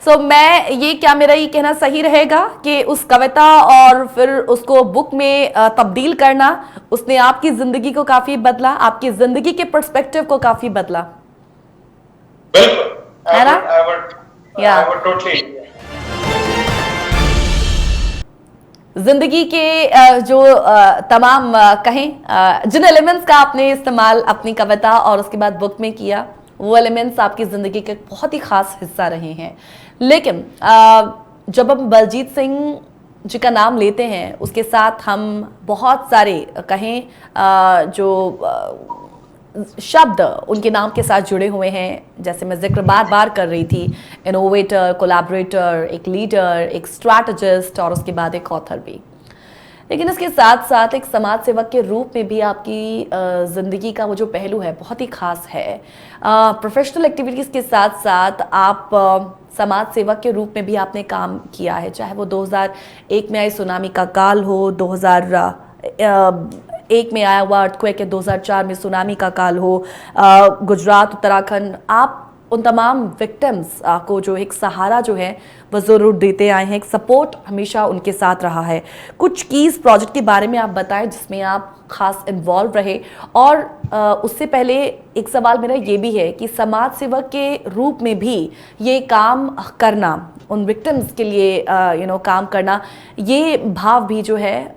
सो मैं ये, क्या मेरा ये कहना सही रहेगा कि उस कविता और फिर उसको बुक में तब्दील करना, उसने आपकी जिंदगी को काफी बदला, आपकी जिंदगी के पर्सपेक्टिव को काफी बदला? बिल्कुल, है ना? I would totally agree. जिंदगी के जो तमाम कहें जिन एलिमेंट्स का आपने इस्तेमाल अपनी कविता और उसके बाद बुक में किया, वो एलिमेंट्स आपकी जिंदगी के बहुत ही खास हिस्सा रहे हैं। लेकिन जब हम बलजीत सिंह जी का नाम लेते हैं, उसके साथ हम बहुत सारे कहें जो शब्द उनके नाम के साथ जुड़े हुए हैं, जैसे मैं जिक्र बार बार कर रही थी, इनोवेटर, कोलैबोरेटर, एक लीडर, एक स्ट्रैटेजिस्ट और उसके बाद एक ऑथर भी। लेकिन इसके साथ साथ एक समाज सेवक के रूप में भी आपकी ज़िंदगी का वो जो पहलू है बहुत ही खास है। प्रोफेशनल एक्टिविटीज़ के साथ साथ आप समाज सेवक के रूप में भी आपने काम किया है, चाहे वो 2001 में आई सुनामी का काल हो, 2001 में आया हुआ अर्थक्वेक के 2004 में सुनामी का काल हो, गुजरात, उत्तराखंड, आप उन तमाम विक्टिम्स को जो एक सहारा जो है वो ज़रूर देते आए हैं, एक सपोर्ट हमेशा उनके साथ रहा है। कुछ कीज़ प्रोजेक्ट के बारे में आप बताएं जिसमें आप खास इन्वॉल्व रहे। और उससे पहले एक सवाल मेरा ये भी है कि समाज सेवक के रूप में भी ये काम करना, उन विक्टिम्स के लिए काम करना, ये भाव भी जो है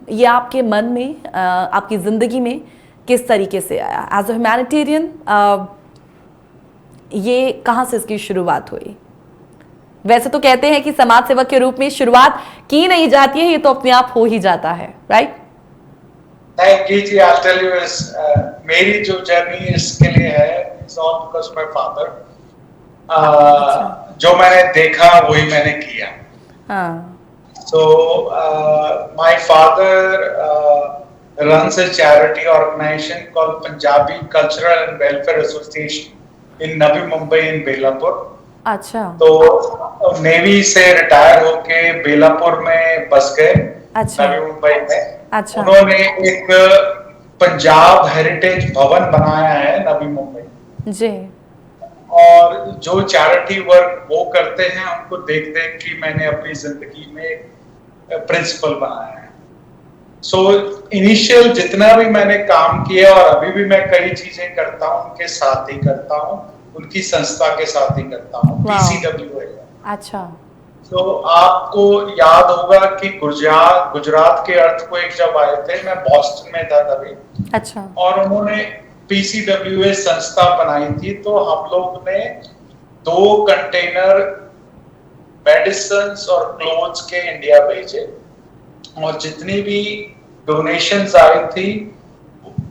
ये आपके मन में, आपकी ज़िंदगी में किस तरीके से आया? एज अ ह्यूमैनिटेरियन ये कहाँ से इसकी शुरुआत हुई? वैसे तो कहते हैं कि समाज सेवक के रूप में शुरुआत की नहीं जाती है, ये तो अपने आप हो ही जाता है, राइट? नहीं जी, I'll tell you is मेरी जो जर्नी इसके लिए है, it's all because my father. जो मैंने देखा वही मैंने किया। हाँ। So my father runs a charity organization called Punjabi Cultural and Welfare Association in Navi Mumbai in Belapur. अच्छा। तो नेवी से रिटायर होके बेलापुर में बस गए। अच्छा। नवी मुंबई में। अच्छा। उन्होंने एक पंजाब हेरिटेज भवन बनाया है नवी मुंबई जी। और जो चैरिटी वर्क वो करते हैं, उनको देख देख के मैंने अपनी जिंदगी में प्रिंसिपल बनाया है। सो इनिशियल जितना भी मैंने काम किया और अभी भी मैं कई चीजें करता हूँ, उनके साथ ही करता हूँ, उनकी संस्था के साथ ही करता हूँ, PCWA। अच्छा। तो आपको याद होगा कि गुजरात के अर्थक्वेक जब आए थे, मैं बॉस्टन में था तभी। अच्छा। और उन्होंने PCWA संस्था बनाई थी, तो हम लोग ने 2 कंटेनर मेडिसिन्स और क्लोथ्स के इंडिया भेजे और जितनी भी डोनेशंस आई थी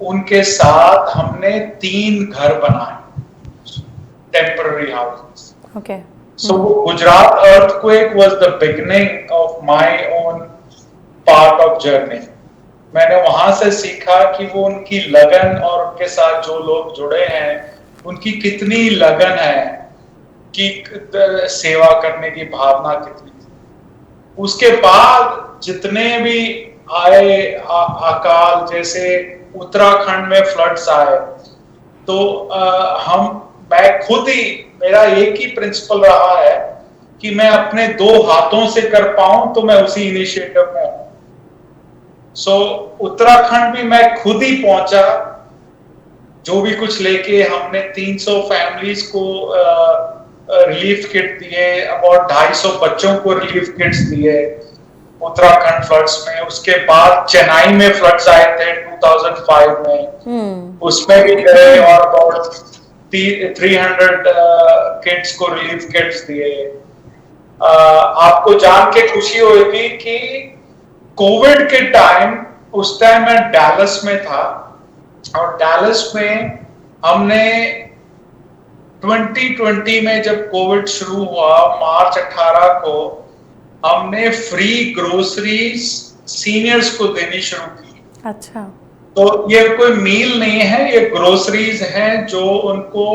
उनके साथ हमने 3 घर बनाए, temporary houses. Okay. So Gujarat earthquake was the beginning of my own part of journey. मैंने वहां से सीखा कि वो उनकी लगन और उनके साथ जो लोग जुड़े हैं उनकी कितनी लगन है, कि सेवा करने की भावना कितनी थी। उसके बाद जितने भी आए अकाल, जैसे उत्तराखंड में फ्लड्स आए, तो मैं खुद ही, मेरा एक ही प्रिंसिपल रहा है कि मैं अपने 2 हाथों से कर पाऊं तो मैं उसी इनिशिएटिव में हूं। सो उत्तराखंड भी मैं खुद ही पहुंचा, जो भी कुछ लेके हमने 300 फैमिलीज को रिलीफ किट दिए, अबाउट 250 बच्चों को रिलीफ किट्स दिए उत्तराखंड फ्लड्स में। उसके बाद चेन्नई में फ्लड्स आए थे 2005 में, उसमें भी गए और अबाउट 300 किड्स को रिलीफ किट्स दिए। आपको जान के खुशी होगी कि कोविड के टाइम, उस टाइम मैं डैलस में था, और डैलस में हमने 2020 में जब कोविड शुरू हुआ मार्च 18 को, हमने फ्री ग्रोसरीज सीनियर्स को देनी शुरू की। अच्छा। तो ये कोई मील नहीं है, ये ग्रोसरीज हैं जो उनको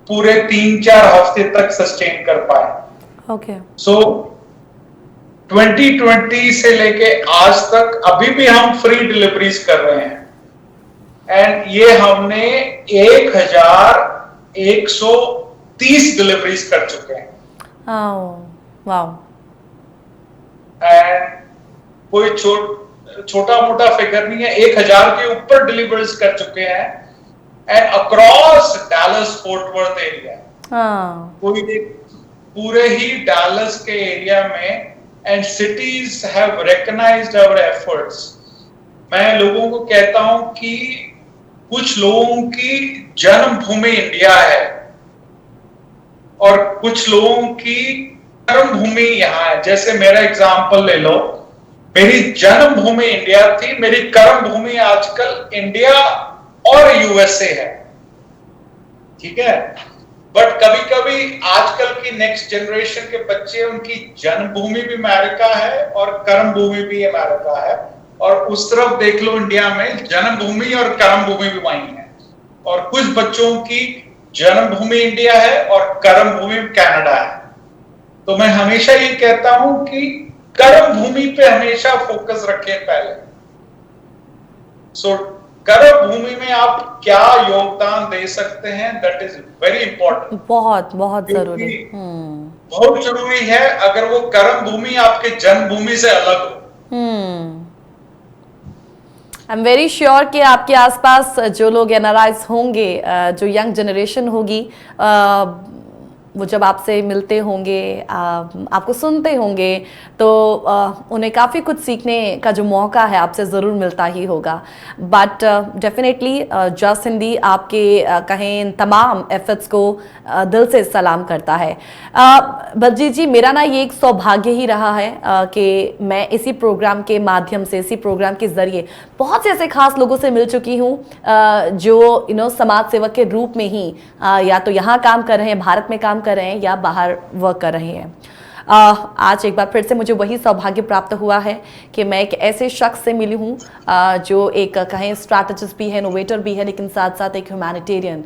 पूरे 3-4 हफ्ते तक सस्टेन कर पाए। ओके। सो 2020 से लेके आज तक अभी भी हम फ्री डिलीवरीज कर रहे हैं, एंड ये हमने 1130 डिलीवरीज कर चुके हैं। वाओ। एंड कोई छोटा मोटा फिगर नहीं है, 1000 के ऊपर डिलीवरीज कर चुके हैं, and across Dallas Fort Worth area. कोई पूरे ही डैलस के एरिया में, and cities have recognised our efforts. मैं लोगों को कहता हूं कि कुछ लोगों की जन्मभूमि इंडिया है और कुछ लोगों की कर्मभूमि यहाँ है। जैसे मेरा एग्जांपल ले लो, मेरी जन्मभूमि इंडिया थी, मेरी कर्मभूमि आजकल इंडिया और यूएसए है, ठीक है। बट कभी कभी आजकल की नेक्स्ट जनरेशन के बच्चे, उनकी जन्मभूमि भी अमेरिका है और कर्मभूमि भी अमेरिका है, और उस तरफ देख लो इंडिया में जन्मभूमि और कर्मभूमि भी वही है। और कुछ बच्चों की जन्मभूमि इंडिया है और कर्मभूमि कनाडा है। तो मैं हमेशा ये कहता हूं कि कर्मभूमि पे हमेशा फोकस रखें पहले। सो कर्मभूमि में आप क्या योगदान दे सकते हैं, दैट इज वेरी इंपॉर्टेंट। बहुत बहुत जरूरी। बहुत जरूरी है, अगर वो कर्मभूमि आपके जन्मभूमि से अलग हो। आई एम वेरी श्योर कि आपके आसपास जो लोग एनआरआईज होंगे, जो यंग जनरेशन होगी, वो जब आपसे मिलते होंगे, आपको सुनते होंगे, तो उन्हें काफ़ी कुछ सीखने का जो मौका है आपसे ज़रूर मिलता ही होगा। बट डेफिनेटली जस्ट हिंदी आपके कहें इन तमाम एफर्ट्स को दिल से सलाम करता है। बलजीत जी, मेरा ना ये एक सौभाग्य ही रहा है कि मैं इसी प्रोग्राम के माध्यम से, इसी प्रोग्राम के ज़रिए बहुत से ऐसे खास लोगों से मिल चुकी हूँ जो समाज सेवक के रूप में ही या तो यहाँ काम कर रहे हैं, भारत में काम कर रहे हैं, या बाहर वर्क कर रहे हैं। आज एक बार फिर से मुझे वही सौभाग्य प्राप्त हुआ है कि मैं एक ऐसे शख्स से मिली हूँ जो एक कहें स्ट्रैटेजिस्ट भी है, इनोवेटर भी है, लेकिन साथ साथ एक ह्यूमैनिटेरियन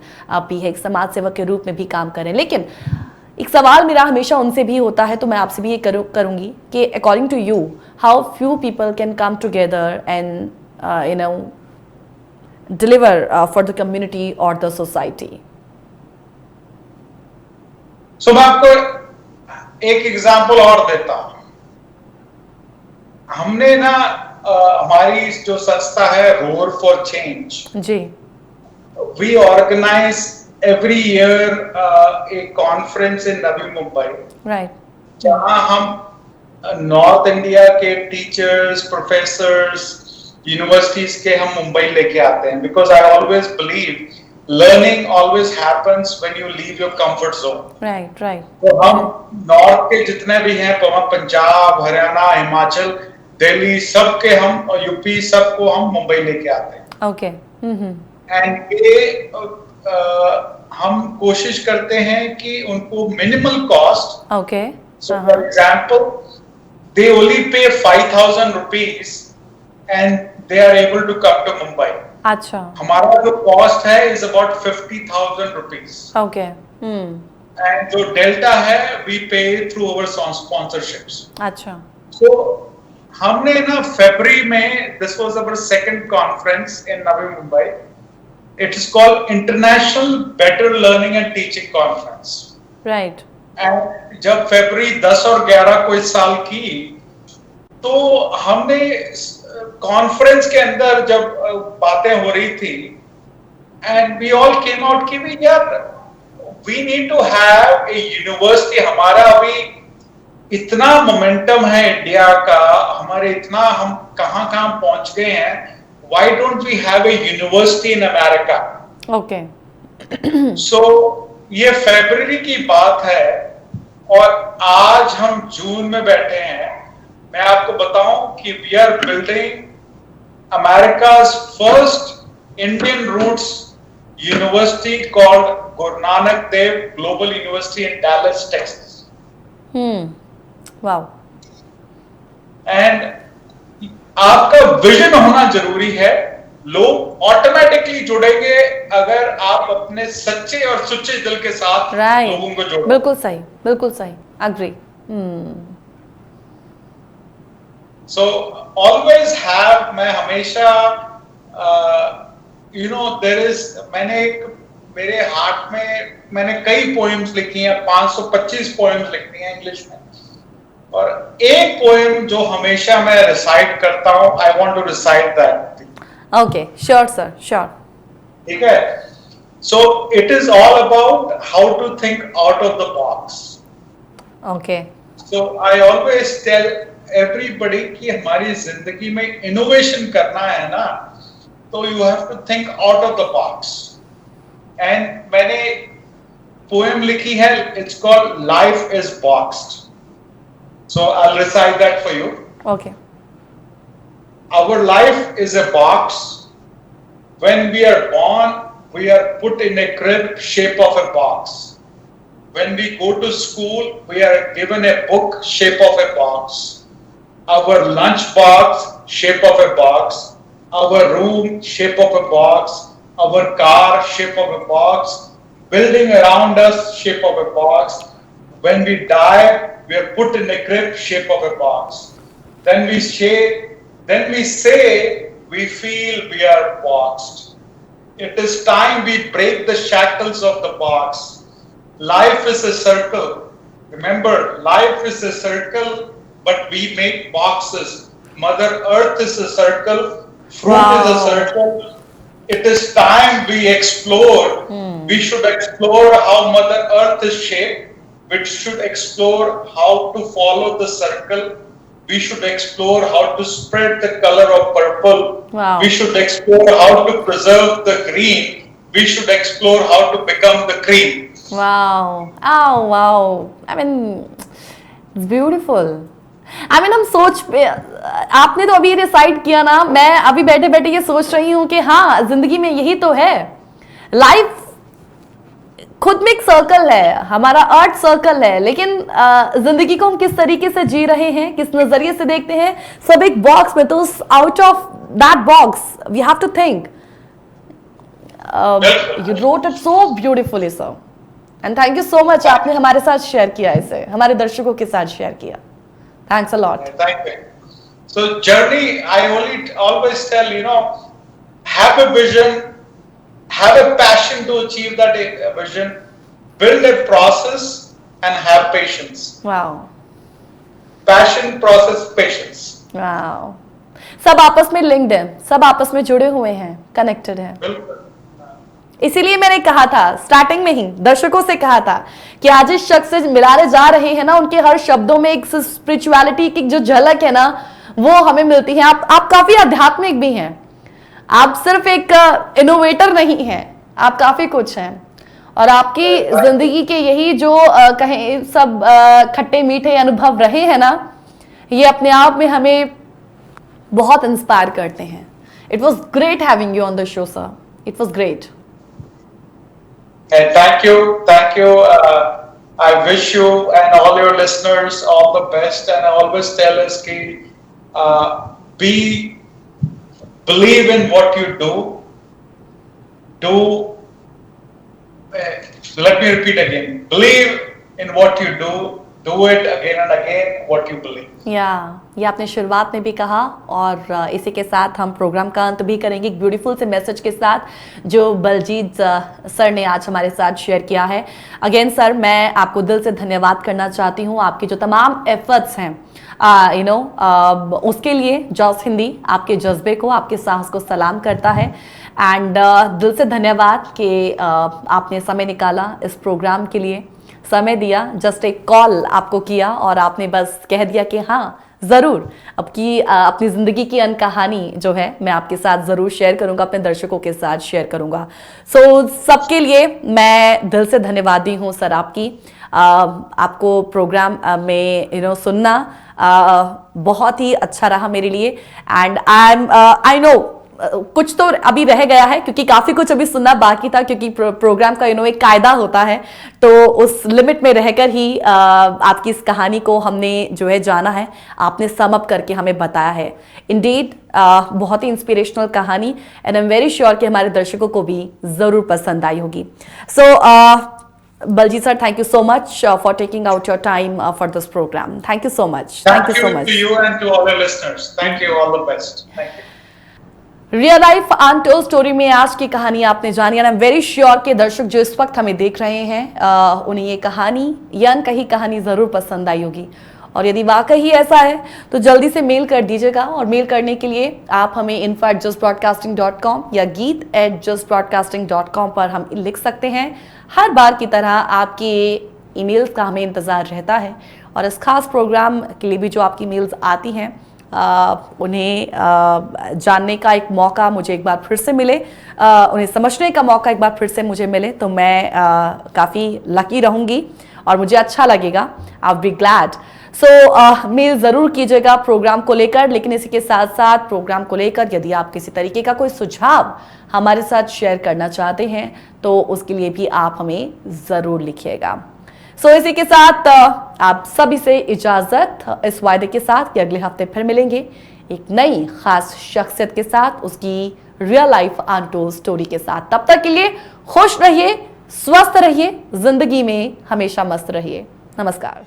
भी है, एक समाज सेवक के रूप में भी काम कर रहे हैं। लेकिन एक सवाल मेरा हमेशा उनसे भी होता है, तो मैं आपसे भी ये करूँगी कि according to you, how few people can come together and deliver for the community और द सोसाइटी? सो मैं आपको एक एग्जांपल और देता हूं। हमने ना हमारी जो संस्था है roar for change ji, we organise every year a conference in Navi Mumbai, right, जहां हम नॉर्थ इंडिया के टीचर्स, प्रोफेसर्स, यूनिवर्सिटीज के हम मुंबई लेके आते हैं, because I always believe learning always happens when you leave your comfort zone. right. तो हम नॉर्थ के जितने भी हैं, पंजाब, हरियाणा, हिमाचल, दिल्ली, सबके हम, और यूपी, सबको हम मुंबई लेके आते हैं। ओके। एंड ये हम कोशिश करते हैं कि उनको minimal cost, okay, so for example they only pay 5000 rupees and they are able to come to Mumbai. अच्छा, हमारा जो कॉस्ट है is about 50,000 rupees. Okay. And जो डेल्टा है we pay through our sponsorships. अच्छा, सो हमने ना फरवरी में, this was our second conference in Navi Mumbai, it is called international better learning and teaching conference, right. And जब फरवरी 10 और 11 को इस साल की, तो हमने कॉन्फ्रेंस के अंदर जब बातें हो रही थी, and we all came out कि भी यार we need to have a university. हमारा अभी इतना मोमेंटम है इंडिया का, हमारे इतना हम कहां पहुंच गए हैं, why don't we have a university in America? Okay. So ये फरवरी की बात है और आज हम जून में बैठे हैं। मैं आपको बताऊं कि we are building America's first Indian roots university called Guru Nanak Dev Global University in Dallas, Texas. Wow. And आपका विजन होना जरूरी है। लोग ऑटोमेटिकली जुड़ेंगे अगर आप अपने सच्चे और सुच्चे दिल के साथ लोगों को जोड़ो। बिल्कुल सही, बिल्कुल सही, अग्री। सो ऑलवेज हैव, मैं हमेशा देयर इज, मैंने एक मेरे हार्ट में मैंने कई पोएम्स लिखी हैं, 525 पोएम्स लिखी हैं इंग्लिश में, और एक पोएम जो हमेशा मैं रिसाइट करता हूं, I want to recite that. Okay, sure sir, sure. ठीक है। So it is all about how to think out of the box. Okay. So I always tell everybody कि हमारी जिंदगी में इनोवेशन करना है ना, तो you have to think out of the box. And मैंने पोएम लिखी है, it's called life is boxed. So I will recite that for you. Okay. Our life is a box. When we are born, we are put in a crib shape of a box. When we go to school, we are given a book shape of a box. Our lunch box shape of a box. Our room shape of a box. Our car shape of a box. Building around us shape of a box. When we die, we are put in a crib shape of a box. Then we say we feel we are boxed. It is time we break the shackles of the box. Life is a circle. Remember, life is a circle, but we make boxes. Mother Earth is a circle. Fruit is a circle. It is time we explore. We should explore how Mother Earth is shaped. We should explore how to follow the circle. We should explore how to spread the color of purple. Wow. We should explore how to preserve the green. We should explore how to become the cream. Wow. Oh, wow. I mean, it's beautiful. I mean, आपने तो अभी रिसाइट किया ना, मैं अभी बैठे बैठे ये सोच रही हूँ कि हाँ, जिंदगी में यही तो है। लाइफ खुद में एक सर्कल है, हमारा अर्थ सर्कल है, लेकिन जिंदगी को हम किस तरीके से जी रहे हैं, किस नजरिए से देखते हैं, सब एक बॉक्स में। तो out of that box we have to think. You wrote it so beautifully sir, and thank you so much, आपने हमारे साथ शेयर किया, इसे हमारे दर्शकों के साथ शेयर किया। Thanks a lot. Thank you. So journey, I always tell, have a vision, have a passion to achieve that vision, build a process and have patience. Wow. Passion, process, patience. Wow. सब आपस में लिंक्ड है, सब आपस में जुड़े हुए हैं, कनेक्टेड हैं। बिल्कुल। इसीलिए मैंने कहा था स्टार्टिंग में ही, दर्शकों से कहा था कि आज इस शख्स से मिलाने जा रहे हैं ना, उनके हर शब्दों में एक स्पिरिचुअलिटी की जो झलक है ना, वो हमें मिलती है। आप काफी आध्यात्मिक भी हैं, आप सिर्फ एक इनोवेटर नहीं हैं, आप काफी कुछ हैं। और आपकी जिंदगी के यही जो कहें सब खट्टे मीठे अनुभव रहे हैं ना, ये अपने आप में हमें बहुत इंस्पायर करते हैं। It was great having you on the show sir, it was great. Thank you. I wish you and all your listeners all the best, and I always tell us ki believe in what you do. Let me repeat again. Believe in what you do. Do it again and again what you believe. ये आपने शुरुआत में भी कहा, और इसी के साथ हम प्रोग्राम का अंत भी करेंगे एक ब्यूटीफुल से मैसेज के साथ जो बलजीत सर ने आज हमारे साथ शेयर किया है। अगेन सर, मैं आपको दिल से धन्यवाद करना चाहती हूँ, आपके जो तमाम एफर्ट्स हैं उसके लिए जॉस हिंदी आपके जज्बे को, आपके साहस को सलाम करता है। एंड दिल से धन्यवाद कि आपने समय निकाला इस प्रोग्राम के लिए, समय दिया, जस्ट एक कॉल आपको किया और आपने बस कह दिया कि हाँ जरूर अपनी जिंदगी की अन कहानी जो है मैं आपके साथ जरूर शेयर करूंगा, अपने दर्शकों के साथ शेयर करूंगा। सबके लिए मैं दिल से धन्यवादी हूं सर आपकी। आपको प्रोग्राम में सुनना बहुत ही अच्छा रहा मेरे लिए। एंड आई नो कुछ तो अभी रह गया है क्योंकि काफी कुछ अभी सुनना बाकी था, क्योंकि प्रोग्राम का एक कायदा होता है, तो उस लिमिट में रहकर ही आपकी इस कहानी को हमने जो है जाना है, आपने सम अप करके हमें बताया है। इंडीड बहुत ही इंस्पिरेशनल कहानी, and I am very sure कि हमारे दर्शकों को भी जरूर पसंद आई होगी। Baljeet sir, thank you so much for taking out your time for this program. Thank you so much. Thank you so much to you and to all the listeners. Thank you. All the best. Thank you. Real life untold story में आज की कहानी आपने जानी, and I am very sure कि दर्शक जो इस वक्त हमें देख रहे हैं उन्हें ये कहानी या कहीं कहानी जरूर पसंद आई होगी। और यदि वाकई ऐसा है तो जल्दी से मेल कर दीजिएगा, और मेल करने के लिए आप हमें info@justbroadcasting.com या geet@justbroadcasting.com पर हम लिख सकते हैं। हर बार की तरह आपके ईमेल्स का हमें इंतज़ार रहता है, और इस खास प्रोग्राम के लिए भी जो आपकी मेल्स आती हैं उन्हें जानने का एक मौका मुझे एक बार फिर से मिले, उन्हें समझने का मौका एक बार फिर से मुझे मिले, तो मैं काफ़ी लकी रहूँगी और मुझे अच्छा लगेगा। I will be glad. Mail ज़रूर कीजिएगा प्रोग्राम को लेकर, लेकिन इसी के साथ साथ प्रोग्राम को लेकर यदि आप किसी तरीके का कोई सुझाव हमारे साथ शेयर करना चाहते हैं तो उसके लिए भी आप हमें ज़रूर लिखिएगा। इसी के साथ आप सभी से इजाजत, इस वायदे के साथ कि अगले हफ्ते फिर मिलेंगे एक नई खास शख्सियत के साथ, उसकी रियल लाइफ अनटोल्ड स्टोरी के साथ। तब तक के लिए खुश रहिए, स्वस्थ रहिए, जिंदगी में हमेशा मस्त रहिए। नमस्कार।